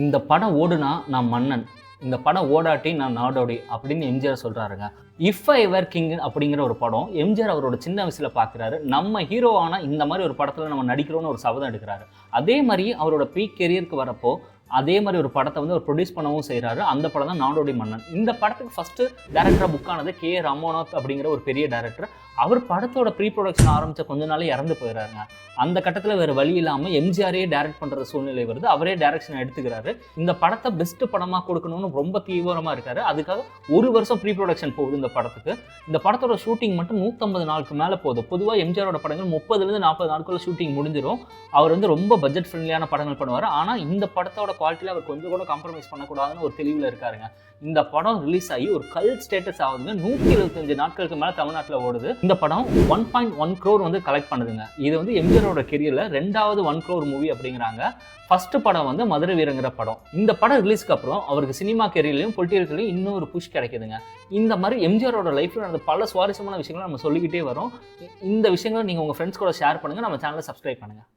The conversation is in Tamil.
இந்த படம் ஓடுனா நான் மன்னன், இந்த படம் ஓடாட்டி நான் நாடோடி அப்படின்னு எம்ஜிஆர் சொல்றாருங்க. இஃப் ஐ எவர் கிங் அப்படிங்கிற ஒரு படம் எம்ஜிஆர் அவரோட சின்ன வயசுல பார்க்குறாரு. நம்ம ஹீரோவான இந்த மாதிரி ஒரு படத்துல நம்ம நடிக்கிறோம்னு ஒரு சபதம் எடுக்கிறாரு. அதே மாதிரி அவரோட பீக் கெரியருக்கு வரப்போ அதே மாதிரி ஒரு படத்தை வந்து அவர் ப்ரொடியூஸ் பண்ணவும் செய்கிறாரு. அந்த படம் தான் நாடோடி மன்னன். இந்த படத்துக்கு ஃபஸ்ட்டு டேரக்டராக புக் ஆனது கே ராமநாத் அப்படிங்கிற ஒரு பெரிய டேரக்டர். அவர் படத்தோட ப்ரீ ப்ரொடக்ஷன் ஆரம்பித்த கொஞ்ச நாளே இறந்து போயிடுறாருங்க. அந்த கட்டத்தில் வேறு வழி இல்லாமல் எம்ஜிஆரே டேரக்ட் பண்ணுற சூழ்நிலை வருது. அவரே டேரக்ஷன் எடுத்துக்கிறாரு. இந்த படத்தை பெஸ்ட் படமாக கொடுக்கணும்னு ரொம்ப தீவிரமாக இருக்காரு. அதுக்காக ஒரு வருஷம் ப்ரீ ப்ரொடக்ஷன் போகுது இந்த படத்துக்கு. இந்த படத்தோட ஷூட்டிங் மட்டும் 150 நாளுக்கு மேலே போகுது. பொதுவாக எம்ஜிஆரோட படங்கள் 30லேருந்து 40 நாட்களுக்குள்ள ஷூட்டிங் முடிஞ்சிடும். அவர் வந்து ரொம்ப பட்ஜெட் ஃப்ரெண்ட்லியான படங்கள் பண்ணுவார். ஆனால் இந்த படத்தோட குவாலிட்டியில் அவர் கொஞ்சம் கூட காம்ப்ரமைஸ் பண்ணக்கூடாதுன்னு ஒரு தெளிவில் இருக்காருங்க. இந்த படம் ரிலீஸ் ஆகி ஒரு கல்ட் ஸ்டேட்டஸ் ஆகுதுங்க. 125 நாட்களுக்கு மேலே தமிழ்நாட்டில் ஓடுது. இந்த படம் 1.1 crore வந்து கலெக்ட் பண்ணுதுங்க. இது வந்து எம்ஜிஆரோட கெரியரில் 2வது 1 crore மூவி அப்படிங்கிறாங்க. ஃபர்ஸ்ட் படம் வந்து மதுரை வீரங்கிற படம். இந்த படம் ரிலீஸ்க்கு அப்புறம் அவருக்கு சினிமா கெரியர்லையும் பொலிட்டிக்கலையும் இன்னும் ஒரு புஷ் கிடைக்குதுங்க. இந்த மாதிரி எம்ஜிஆரோட லைஃப்ல நடந்த பல சுவாரஸ்யமான விஷயங்களை நம்ம சொல்லிக்கிட்டே வரோம். இந்த விஷயங்களை நீங்கள் உங்கள் ஃப்ரெண்ட்ஸ் கூட ஷேர் பண்ணுங்கள். நம்ம சேனலை சப்ஸ்கிரைப் பண்ணுங்கள்.